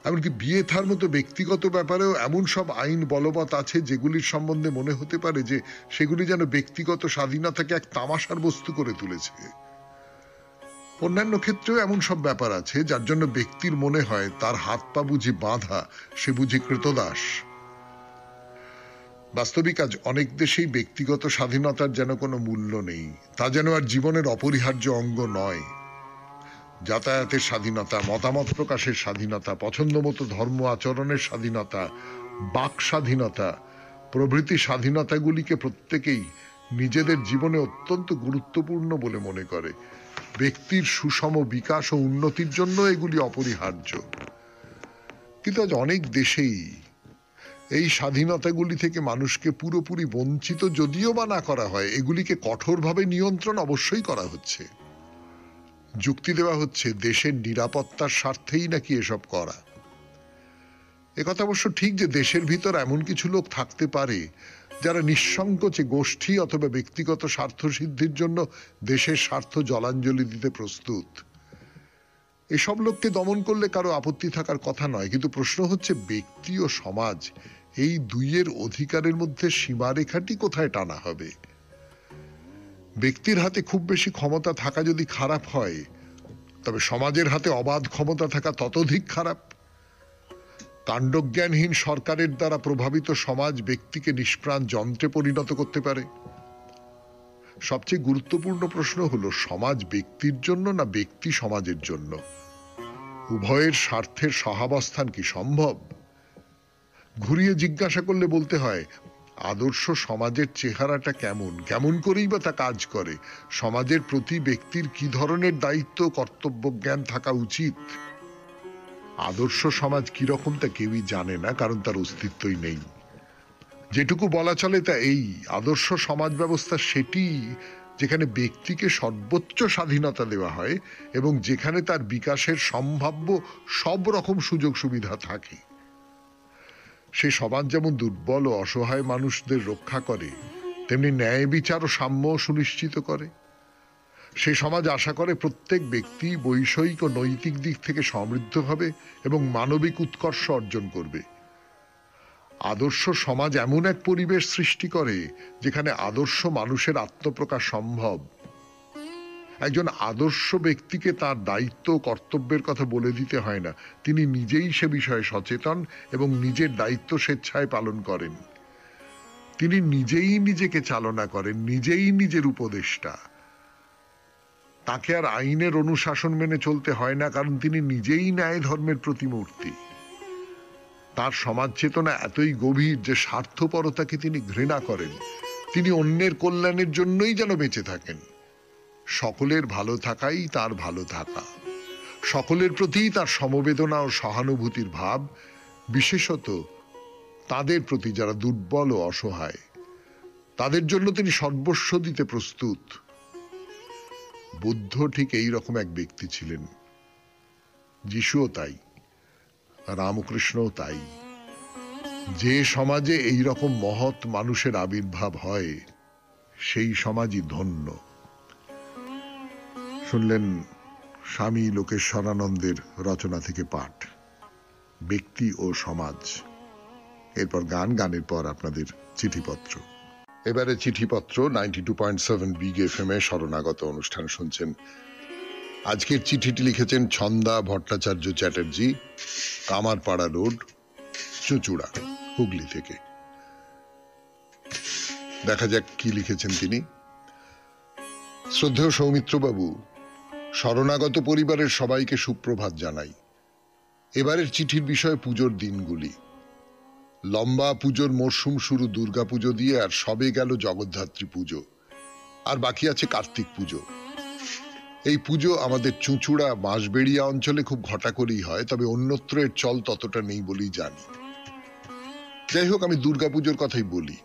এমনকি বিয়ে থার মতো ব্যক্তিগত ব্যাপারেও এমন সব আইন বলবৎ আছে যেগুলির সম্বন্ধে মনে হতে পারে যে সেগুলি যেন ব্যক্তিগত স্বাধীনতাকে এক তামাশার বস্তু করে তুলেছে। অন্যান্য ক্ষেত্রেও এমন সব ব্যাপার আছে যার জন্য ব্যক্তির মনে হয় তার হাত পা বুঝি বাঁধা, সে বুঝি কৃতদাস। বাস্তবিক আজ অনেক দেশেই ব্যক্তিগত স্বাধীনতার যেন কোনো মূল্য নেই, তা যেন আর জীবনের অপরিহার্য অঙ্গ নয়। যাতায়াতের স্বাধীনতা, মতামত প্রকাশের স্বাধীনতা, পছন্দ মতো ধর্ম আচরণের স্বাধীনতা, বাক স্বাধীনতা প্রভৃতি স্বাধীনতাগুলিকে প্রত্যেকেই নিজেদের জীবনে অত্যন্ত গুরুত্বপূর্ণ বলে মনে করে। ব্যক্তির সুষম বিকাশ ও উন্নতির জন্য এগুলি অপরিহার্য। কিন্তু আজ অনেক দেশেই এই স্বাধীনতাগুলি থেকে মানুষকে পুরোপুরি বঞ্চিত যদিও বা না করা হয়, এগুলিকে কঠোরভাবে নিয়ন্ত্রণ অবশ্যই করা হচ্ছে। যুক্তি দেওয়া হচ্ছে দেশের নিরাপত্তার স্বার্থেই নাকি এসব করা। একথা অবশ্য ঠিক যে দেশের ভিতর এমন কিছু লোক থাকতে পারে যারা নিঃসংকোচে গোষ্ঠী অথবা ব্যক্তিগত স্বার্থ সিদ্ধির জন্য দেশের স্বার্থ জলাঞ্জলি দিতে প্রস্তুত। এসব লোককে দমন করলে কারো আপত্তি থাকার কথা নয়, কিন্তু প্রশ্ন হচ্ছে ব্যক্তি ও সমাজ এই দুইয়ের অধিকারের মধ্যে সীমারেখাটি কোথায় টানা হবে। ব্যক্তির হাতে খুব বেশি ক্ষমতা থাকা যদি খারাপ হয়, তবে সমাজের হাতে অবাধ ক্ষমতা থাকা ততোধিক খারাপ। কাণ্ডজ্ঞানহীন সরকারের দ্বারা প্রভাবিত সমাজ ব্যক্তিকে নিষ্প্রাণ যন্ত্রে পরিণত করতে পারে। সবচেয়ে গুরুত্বপূর্ণ প্রশ্ন হলো সমাজ ব্যক্তির জন্য না ব্যক্তি সমাজের জন্য? উভয়ের স্বার্থের সহাবস্থান কি সম্ভব? ঘুরিয়ে জিজ্ঞাসা করলে বলতে হয়, আদর্শ সমাজের চেহারাটা কেমন, কেমন করেই বা তা কাজ করে, সমাজের প্রতি ব্যক্তির কি ধরনের দায়িত্ব কর্তব্য জ্ঞান থাকা উচিত। আদর্শ সমাজ কিরকম তা কেউই জানে না, কারণ তার অস্তিত্বই নেই। যেটুকু বলা চলে তা এই, আদর্শ সমাজ ব্যবস্থা সেটি যেখানে ব্যক্তিকে সর্বোচ্চ স্বাধীনতা দেওয়া হয় এবং যেখানে তার বিকাশের সম্ভাব্য সব রকম সুযোগ সুবিধা থাকে। সে সমাজ যেমন দুর্বল ও অসহায় মানুষদের রক্ষা করে, তেমনি ন্যায় বিচার ও সাম্য সুনিশ্চিত করে। সে সমাজ আশা করে প্রত্যেক ব্যক্তি বৈষয়িক ও নৈতিক দিক থেকে সমৃদ্ধ হবে এবং মানবিক উৎকর্ষ অর্জন করবে। আদর্শ সমাজ এমন এক পরিবেশ সৃষ্টি করে যেখানে আদর্শ মানুষের আত্মপ্রকাশ সম্ভব। একজন আদর্শ ব্যক্তিকে তার দায়িত্ব ও কর্তব্যের কথা বলে দিতে হয় না, তিনি নিজেই সে বিষয়ে সচেতন এবং নিজের দায়িত্ব স্বেচ্ছায় পালন করেন। তিনি নিজেই নিজেকে চালনা করেন, নিজেই নিজের উপদেষ্টা। তাকে আর আইনের অনুশাসন মেনে চলতে হয় না, কারণ তিনি নিজেই ন্যায় ধর্মের প্রতিমূর্তি। তার সমাজ চেতনা এতই গভীর যে স্বার্থপরতাকে তিনি ঘৃণা করেন। তিনি অন্যের কল্যাণের জন্যই যেন বেঁচে থাকেন। সকলের ভালো থাকাই তার ভালো থাকা, সকলের প্রতি তার সমবেদনা ও সহানুভূতির ভাব, বিশেষত তাদের প্রতি যারা দুর্বল ও অসহায়, তাদের জন্য তিনি সর্বস্ব দিতে প্রস্তুত। বুদ্ধ ঠিক এই রকম এক ব্যক্তি ছিলেন, যিশুও তাই, রামকৃষ্ণও তাই। যে সমাজে এই রকম মহৎ মানুষের আবির্ভাব হয় সেই সমাজই ধন্য। শুনলেন স্বামী লোকেশ্বরানন্দের রচনা থেকে পাঠ, ব্যক্তি ও সমাজ। এরপর গান, গানের পর আপনাদের চিঠিপত্র। এবারে চিঠিপত্র 92.7 বিগ এফএম এ শরণাগত অনুষ্ঠান শুনছেন। আজকের চিঠিটি লিখেছেন ছন্দা ভট্টাচার্য চ্যাটার্জি, কামারপাড়া রোড, চুঁচুড়া, হুগলি থেকে। দেখা যাক কি লিখেছেন তিনি। শ্রদ্ধেয় সৌমিত্রবাবু, শরণাগত পরিবারের সবাইকে সুপ্রভাত জানাই। এবারের চিঠির বিষয় পুজোর দিনগুলি। লম্বা পুজোর মরশুম শুরু দুর্গাপুজো দিয়ে, আর সবে গেল জগদ্ধাত্রী পুজো, আর বাকি আছে কার্তিক পুজো। এই পুজো আমাদের চুঁচুড়া বাঁশবেড়িয়া অঞ্চলে খুব ঘটা করেই হয়, তবে অন্যত্র এর চল ততটা নেই বলেই জানি। যাই হোক, আমি দুর্গাপুজোর কথাই বলি।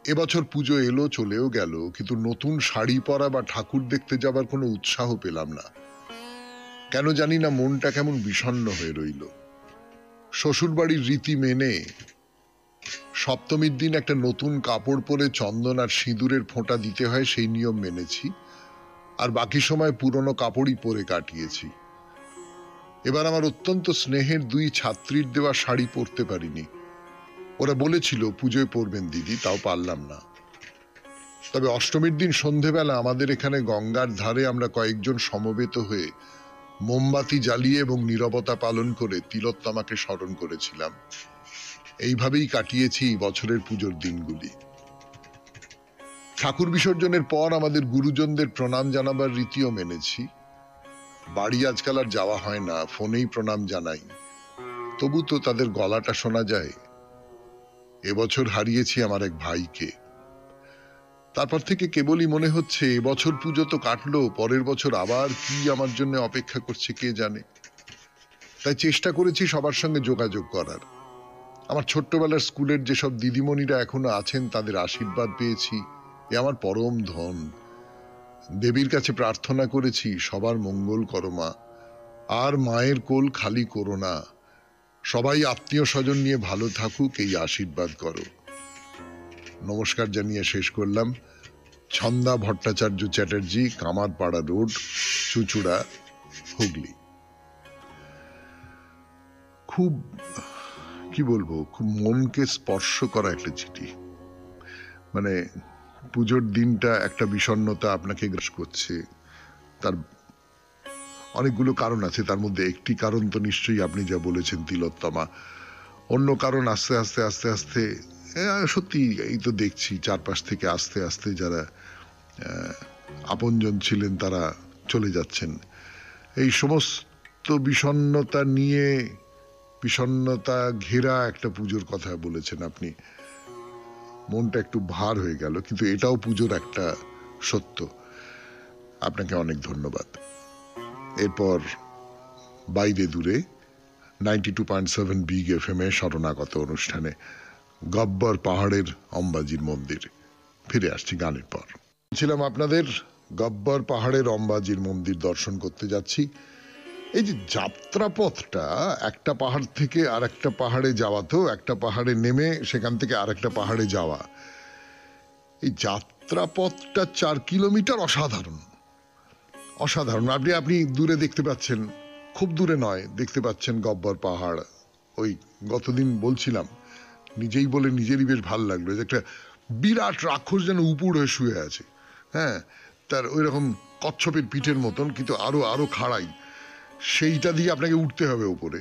এবছর পুজো এলো, চলেও গেল, কিন্তু নতুন শাড়ি পরা বা ঠাকুর দেখতে যাবার কোনো উৎসাহ পেলাম না। কেন জানি না, মনটা কেমন বিষণ্ণ হয়ে রইল। শ্বশুরবাড়ির রীতি মেনে সপ্তমীর দিন একটা নতুন কাপড় পরে চন্দন আর সিঁদুরের ফোঁটা দিতে হয়, সেই নিয়ম মেনেছি, আর বাকি সময় পুরনো কাপড়ই পরে কাটিয়েছি। এবার আমার অত্যন্ত স্নেহের দুই ছাত্রীর দেওয়া শাড়ি পরতে পারিনি। ওরা বলেছিল পুজোয় পরবেন দিদি, তাও পারলাম না। তবে অষ্টমীর দিন সন্ধেবেলা আমাদের এখানে গঙ্গার ধারে আমরা কয়েকজন সমবেত হয়ে মোমবাতি জ্বালিয়ে এবং নীরবতা পালন করে তিলোত্তমাকে স্মরণ করেছিলাম। এইভাবেই কাটিয়েছি বছরের পুজোর দিনগুলি। ঠাকুর বিসর্জনের পর আমাদের গুরুজনদের প্রণাম জানাবার রীতিও মেনেছি। বাড়ি আজকাল আর যাওয়া হয় না, ফোনেই প্রণাম জানাই, তবু তো তাদের গলাটা শোনা যায়। এবছর হারিয়েছি আমার এক ভাইকে। তারপর থেকে কেবলই মনে হচ্ছে এবছর পুজো তো কাটলো, পরের বছর আবার কি আমার জন্য অপেক্ষা করছে কে জানে। তাই চেষ্টা করেছি সবার সঙ্গে যোগাযোগ করার। আমার ছোট্টবেলার স্কুলের যেসব দিদিমণিরা এখনো আছেন তাদের আশীর্বাদ পেয়েছি, এ আমার পরম ধন। দেবীর কাছে প্রার্থনা করেছি, সবার মঙ্গল করো মা, আর মায়ের কোল খালি করো না, সবাই আত্মীয় স্বজন নিয়ে ভালো থাকুক, এই আশীর্বাদ করো। নমস্কার জানিয়ে শেষ করলাম। ছন্দা ভট্টাচার্য চ্যাটার্জি, কামারপাড়া রোড, চুঁচুড়া, হুগলি। খুব কি বলবো, খুব মনকে স্পর্শ করা একটা চিঠি। মানে পুজোর দিনটা একটা বিষণ্ণতা আপনাকে গ্রাস করছে, তার অনেকগুলো কারণ আছে। তার মধ্যে একটি কারণ তো নিশ্চয়ই আপনি যা বলেছেন, তিলোত্তমা। অন্য কারণ আস্তে আস্তে আস্তে আস্তে সত্যি এই তো দেখছি চারপাশ থেকে আস্তে আস্তে যারা আপনজন ছিলেন তারা চলে যাচ্ছেন। এই সমস্ত বিষণ্ণতা নিয়ে, বিষণ্ণতা ঘেরা একটা পুজোর কথা বলেছেন আপনি। মনটা একটু ভার হয়ে গেল, কিন্তু এটাও পুজোর একটা সত্য। আপনাকে অনেক ধন্যবাদ। এরপর বাইরে দূরে 92.7 বিগ এফএম এ শরণাগত অনুষ্ঠানে গব্বর পাহাড়ের অম্বাজির মন্দির। ফিরে আসছি গানের পর। ছিলাম আপনাদের গব্বর পাহাড়ের অম্বাজির মন্দির দর্শন করতে যাচ্ছি। এই যে যাত্রাপথটা, একটা পাহাড় থেকে আর একটা পাহাড়ে যাওয়া, তো একটা পাহাড়ে নেমে সেখান থেকে আর একটা পাহাড়ে যাওয়া, এই যাত্রাপথটা 4 কিলোমিটার। অসাধারণ, অসাধারণ। আপনি দূরে দেখতে পাচ্ছেন, খুব দূরে নয়, দেখতে পাচ্ছেন গব্বর পাহাড়। ওই গতদিন বলছিলাম, নিজেই বলে নিজেরই বেশ ভাল লাগলো, যে একটা বিরাট রাক্ষস যেন উপুড় হয়ে শুয়ে আছে। হ্যাঁ, তার ওই রকম কচ্ছপের পিঠের মতন, কিন্তু আরো আরো খাড়াই। সেইটা দিয়ে আপনাকে উঠতে হবে উপরে।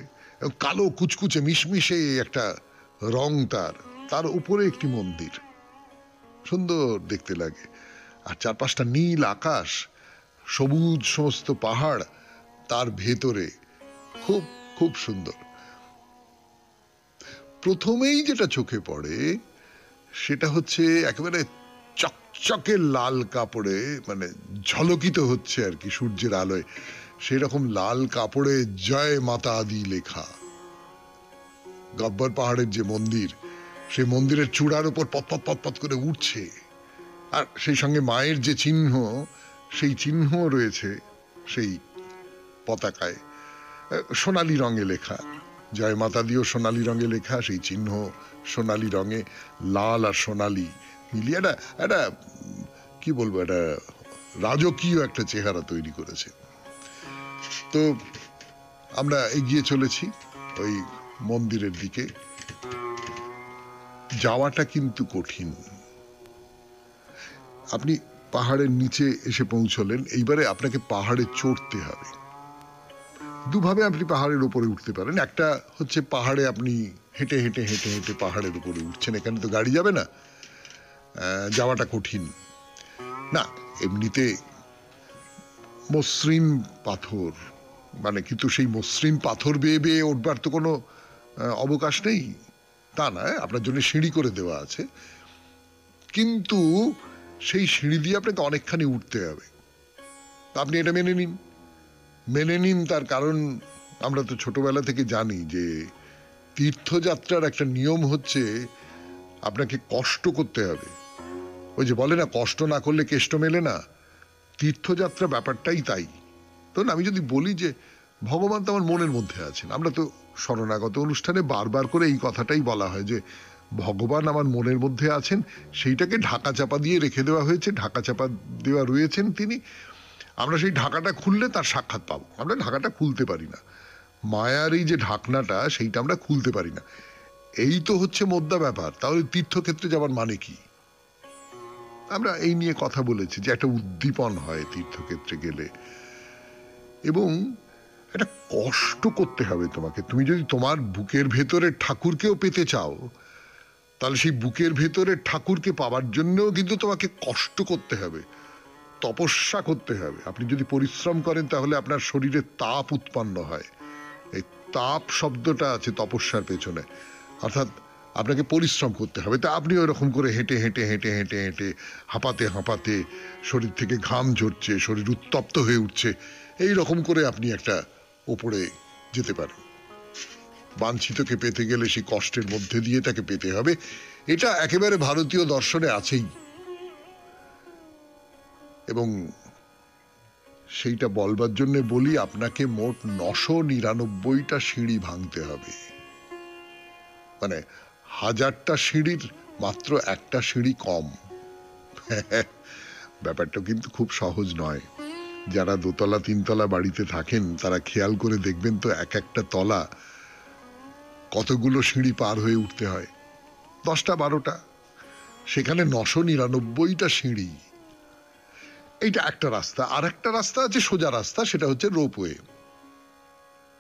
কালো কুচকুচে মিশমিশে একটা রং, তার উপরে একটি মন্দির, সুন্দর দেখতে লাগে। আর চারপাশটা নীল আকাশ, সবুজ সমস্ত পাহাড়, তার ভেতরে খুব খুব সুন্দর। প্রথমেই যেটা চোখে পড়ে সেটা হচ্ছে একেবারে চকচকে লাল কাপড়ে, মানে ঝলকিত হচ্ছে আর কি সূর্যের আলোয়, সেরকম লাল কাপড়ে জয় মাতা আদি লেখা। গব্বর পাহাড়ের যে মন্দির, সেই মন্দিরের চূড়ার উপর পতপত পতপত করে উঠছে, আর সেই সঙ্গে মায়ের যে চিহ্ন, সেই চিহ্ন রয়েছে সেই পতাকায়, সোনালী রঙে লেখা। জয় মাতা দিও সোনালী রঙে লেখা, সেই চিহ্ন সোনালী রঙে, লাল আর সোনালী মিলিয়ে একটা একটা কি বলবো, একটা রাজকীয় একটা চেহারা তৈরি করেছে। তো আমরা এগিয়ে চলেছি ওই মন্দিরের দিকে। যাওয়াটা কিন্তু কঠিন। আপনি পাহাড়ের নিচে এসে পৌঁছলেন, এইবারে আপনাকে পাহাড়ে চড়তে হবে। দুভাবে আপনি পাহাড়ের উপরে উঠতে পারেন। একটা হচ্ছে পাহাড়ে আপনি হেঁটে হেঁটে হেঁটে হেঁটে পাহাড়ের উপরে উঠছেন, এখানে তো গাড়ি যাবে না, যাওয়াটা কঠিন না। এমনিতে মসৃণ পাথর, মানে কিন্তু সেই মসৃণ পাথর বেয়ে বেয়ে উঠবার তো কোনো অবকাশ নেই, তা নয়, আপনার জন্য সিঁড়ি করে দেওয়া আছে, কিন্তু সেই সিঁড়ি দিয়ে আপনাকে অনেকখানি উঠতে হবে। আপনি এটা মেনে নিন, মেনে নিন। তার কারণ আমরা তো ছোটবেলা থেকে জানি যে তীর্থযাত্রার একটা নিয়ম হচ্ছে আপনাকে কষ্ট করতে হবে। ওই যে বলে না, কষ্ট না করলে কেষ্ট মেলে না, তীর্থযাত্রা ব্যাপারটাই তাই। তো আমি যদি বলি যে ভগবান তো আমার মনের মধ্যে আছেন, আমরা তো শরণাগত অনুষ্ঠানে বারবার করে এই কথাটাই বলা হয় যে ভগবান আমার মনের মধ্যে আছেন, সেইটাকে ঢাকা চাপা দিয়ে রেখে দেওয়া হয়েছে, ঢাকা চাপা দেওয়া রয়েছেন তিনি। আমরা সেই ঢাকাটা খুললে তার সাক্ষাৎ পাবো। আমরা ঢাকাটা খুলতে পারি না, মায়ার এই যে ঢাকনাটা, সেইটা আমরা খুলতে পারি না। এই তো হচ্ছে মোদ্দা ব্যাপার। তাহলে তীর্থক্ষেত্রে যাবার মানে কি? আমরা এই নিয়ে কথা বলেছি যে একটা উদ্দীপন হয় তীর্থক্ষেত্রে গেলে, এবং একটা কষ্ট করতে হবে তোমাকে। তুমি যদি তোমার বুকের ভেতরের ঠাকুরকেও পেতে চাও, তাহলে সেই বুকের ভেতরের ঠাকুরকে পাওয়ার জন্যও কিন্তু তোমাকে কষ্ট করতে হবে, তপস্যা করতে হবে। আপনি যদি পরিশ্রম করেন তাহলে আপনার শরীরে তাপ উৎপন্ন হয়। এই তাপ শব্দটা আছে তপস্যার পেছনে, অর্থাৎ আপনাকে পরিশ্রম করতে হবে। তা আপনি ওই রকম করে হেঁটে হেঁটে হেঁটে হেঁটে হেঁটে হাঁপাতে হাঁপাতে শরীর থেকে ঘাম ঝরছে, শরীর উত্তপ্ত হয়ে উঠছে, এই রকম করে আপনি একটা ওপরে যেতে পারেন। বাঞ্ছিতকে পেতে গেলে সেই কষ্টের মধ্যে দিয়ে তাকে পেতে হবে, এটা একেবারে ভারতীয় দর্শনে আছেই। এবং সেইটা বলবার জন্য বলি, আপনাকে মোট 999টা সিঁড়ি ভাঙতে হবে। মানে 1000টা সিঁড়ির মাত্র একটা সিঁড়ি কম। ব্যাপারটা কিন্তু খুব সহজ নয়। যারা দোতলা তিনতলা বাড়িতে থাকেন তারা খেয়াল করে দেখবেন তো, এক একটা তলা কতগুলো সিঁড়ি পার হয়ে উঠতে হয়, 10টা 12টা, সেখানে 999টা সিঁড়ি। এইটা একটা রাস্তা। আর একটা রাস্তা আছে, সোজা রাস্তা, সেটা হচ্ছে রোপওয়ে।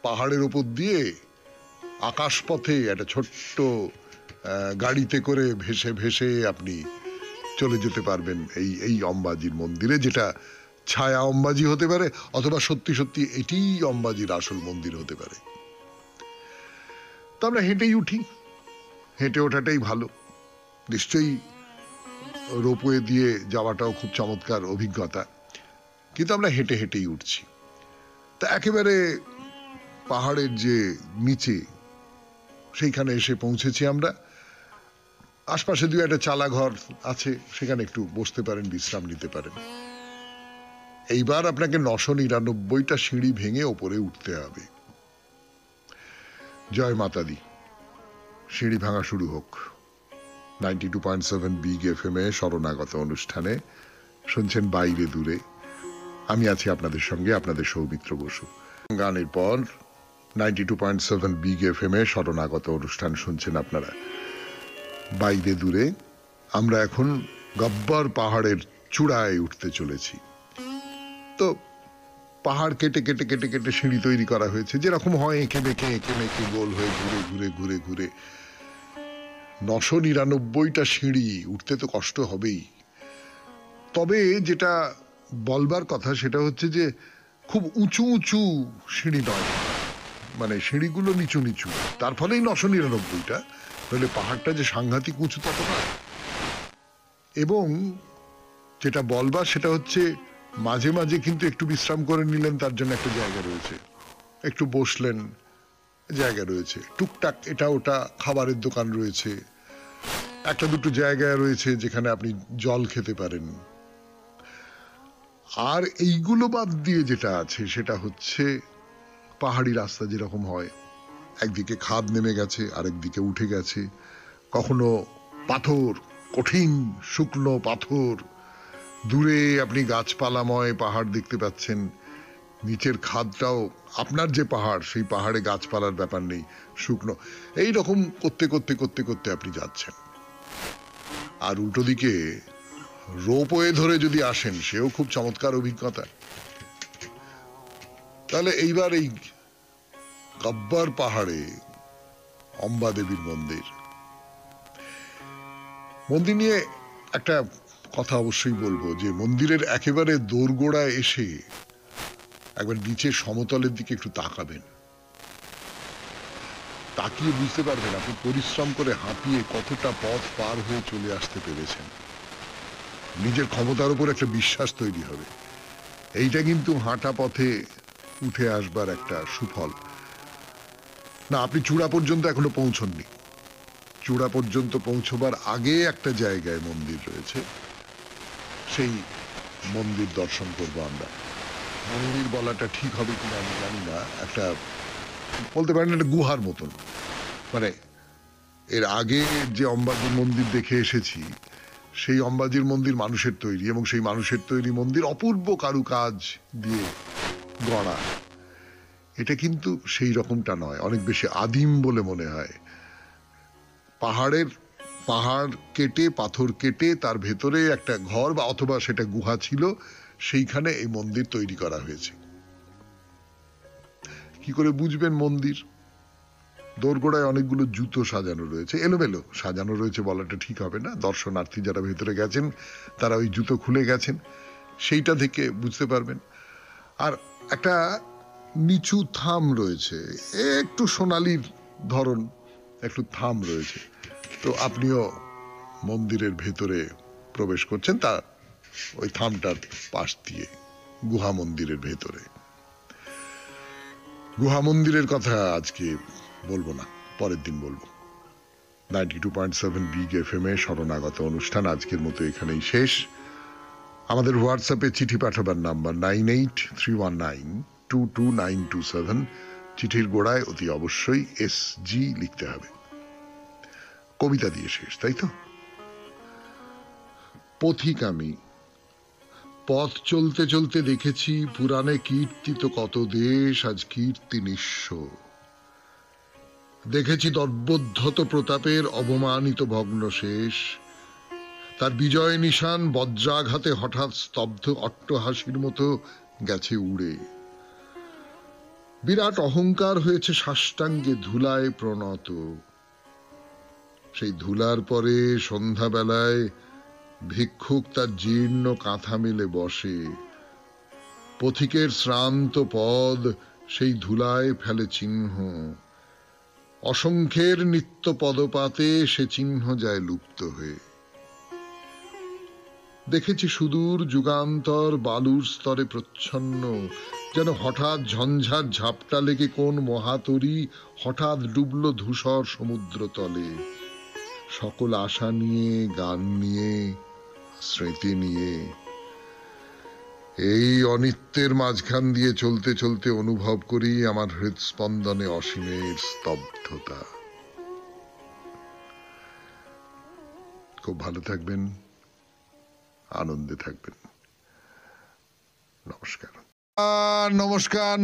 পাহাড়ের ওপর দিয়ে আকাশপথে একটা ছোট্ট গাড়িতে করে ভেসে ভেসে আপনি চলে যেতে পারবেন এই এই অম্বাজির মন্দিরে, যেটা ছায়া অম্বাজি হতে পারে, অথবা সত্যি সত্যি এটিই অম্বাজির আসল মন্দির হতে পারে। তো আমরা হেঁটেই উঠি, হেঁটে ওঠাটাই ভালো। নিশ্চয়ই রোপওয়ে দিয়ে যাওয়াটাও খুব চমৎকার অভিজ্ঞতা, কিন্তু আমরা হেঁটে হেঁটেই উঠছি। তা একেবারে পাহাড়ের যে নিচে, সেইখানে এসে পৌঁছেছি আমরা। আশপাশে দুই একটা চালা ঘর আছে, সেখানে একটু বসতে পারেন, বিশ্রাম নিতে পারেন। এইবার আপনাকে 999টা সিঁড়ি ভেঙে ওপরে উঠতে হবে। জয় মাতা দি, সিঁড়ি ভাঙা শুরু হোক। 92.7 বিগ FM এ শরণাগত অনুষ্ঠানে শুনছেন বাইরে দূরে। আমি আছি আপনাদের সঙ্গে, আপনাদের সৌমিত্র বসু। গানের পর 92.7 বিগ FM এ শরণাগত অনুষ্ঠান শুনছেন আপনারা বাইরে দূরে। আমরা এখন গব্বর পাহাড়ের চূড়ায় উঠতে চলেছি। তো পাহাড় কেটে কেটে কেটে কেটে সিঁড়ি তৈরি করা হয়েছে, যেরকম হয় এঁকে মেঁকে গোল হয়ে ঘুরে ঘুরে ঘুরে ঘুরে। 999টা সিঁড়ি উঠতে তো কষ্ট হবেই। তবে যেটা বলবার কথা সেটা হচ্ছে যে খুব উঁচু উঁচু সিঁড়ি নয়, মানে সিঁড়িগুলো নিচু নিচু, তার ফলেই 999টা, তাহলে পাহাড়টা যে সাংঘাতিক উঁচু তত না। এবং যেটা বলবার সেটা হচ্ছে মাঝে মাঝে কিন্তু একটু বিশ্রাম করে নিলেন, তার জন্য একটা জায়গা রয়েছে, একটু বসলেন, জায়গা রয়েছে, টুকটাক এটা ওটা খাবারের দোকান রয়েছে, একটা দুটো জায়গা রয়েছে যেখানে আপনি জল খেতে পারেন। আর এইগুলো বাদ দিয়ে যেটা আছে সেটা হচ্ছে পাহাড়ি রাস্তা যেরকম হয়, একদিকে খাদ নেমে গেছে, আরেকদিকে উঠে গেছে, কখনো পাথর, কঠিন শুকনো পাথর, দূরে আপনি গাছপালাময় পাহাড় দেখতে পাচ্ছেন, নিচের খাদটাও আপনার যে পাহাড় সেই পাহাড়ে গাছপালার ব্যাপার নেই, শুকনো, এই রকম করতে করতে করতে করতে আপনি যাচ্ছেন। আর উল্টো দিকে রোপওয়ে ধরে যদি আসেন সেও খুব চমৎকার অভিজ্ঞতা। তাহলে এইবার এই গব্বর পাহাড়ে অম্বা দেবীর মন্দির নিয়ে একটা কথা অবশ্যই বলবো, যে মন্দিরের একেবারে দোরগোড়ায় এসে একবার নিচের সমতলের দিকে একটু তাকাবেন, তাকিয়ে বুঝতে পারবেন আপনি পরিশ্রম করে হাঁপিয়ে কতটা পথ পার হয়ে চলে আসতে পেরেছেন। নিজের ক্ষমতার উপর একটা বিশ্বাস তৈরি হবে। এইটা কিন্তু হাঁটা পথে উঠে আসবার একটা সুফল। না, আপনি চূড়া পর্যন্ত এখনো পৌঁছননি, চূড়া পর্যন্ত পৌঁছবার আগে একটা জায়গায় মন্দির রয়েছে, সেই মন্দির দর্শন করবো আমরা। মন্দির বলাটা ঠিক হবে কিনা আমি জানি না, একটা বলতে পারেন একটা গুহার মতন। মানে এর আগে যে অম্বাজির মন্দির দেখে এসেছি সেই অম্বাজির মন্দির মানুষের তৈরি, এবং সেই মানুষের তৈরি মন্দির অপূর্ব কারুকাজ দিয়ে গড়া। এটা কিন্তু সেই রকমটা নয়, অনেক বেশি আদিম বলে মনে হয়। পাহাড় কেটে, পাথর কেটে তার ভেতরে একটা ঘর বা অথবা সেটা গুহা ছিল, সেইখানে এই মন্দির তৈরি করা হয়েছে। কি করে বুঝবেন মন্দির? দোরগোড়ায় অনেকগুলো জুতো সাজানো রয়েছে, এলোমেলো সাজানো রয়েছে বলাটা ঠিক হবে না, দর্শনার্থী যারা ভেতরে গেছেন তারা ওই জুতো খুলে গেছেন, সেইটা থেকে বুঝতে পারবেন। আর একটা নিচু থাম রয়েছে, একটু সোনালির ধরন, একটু থাম রয়েছে, তো আপনিও মন্দিরের ভেতরে প্রবেশ করছেন তা ওই থামটার পাশ দিয়ে গুহা মন্দিরের ভেতরে। গুহা মন্দিরের কথা আজকে বলবো না, পরের দিন বলবো। 92.7 বিগ FM এ শরণাগত অনুষ্ঠান আজকের মতো এখানেই শেষ। আমাদের হোয়াটসঅ্যাপে চিঠি পাঠাবার নাম্বার 9831922927। চিঠির গোড়ায় অতি অবশ্যই SG লিখতে হবে। কবিতা দিয়ে শেষ, তাই তো? পথিক আমি, পথ চলতে চলতে দেখেছি পুরাণে কীর্তিত কত দেশ আজ কীর্তি নিঃস্ব। দেখেছি দর্বোদ্ধত প্রতাপের অবমানিত ভগ্ন শেষ, তার বিজয় নিশান বজ্রাঘাতে হঠাৎ স্তব্ধ অট্টহাসির মতো গেছে উড়ে। বিরাট অহংকার হয়েছে সাষ্টাঙ্গে ধুলায় প্রণত, সেই ধুলার পরে সন্ধ্যাবেলায় ভিক্ষুক তার জীর্ণ কাঁথা মেলে বসে। পথিকের শ্রান্ত পদ সেই ধুলায় ফেলে চিহ্ন, অসংখ্যের নিত্য পদপাতে সে চিহ্ন যায় লুপ্ত হয়ে। দেখেছি সুদূর যুগান্তর বালুর স্তরে প্রচ্ছন্ন, যেন হঠাৎ ঝঞ্ঝার ঝাপটা লেগে কোন মহাতরী হঠাৎ ডুবল ধূসর সমুদ্র তলে। সকল আশা নিয়ে, গান নিয়ে, স্মৃতি নিয়ে এই অনিত্যের মাঝখান দিয়ে চলতে চলতে অনুভব করি আমার হৃদস্পন্দনে অসীমের স্তব্ধতা। খুব ভালো থাকবেন, আনন্দে থাকবেন। নমস্কার। নমস্কার।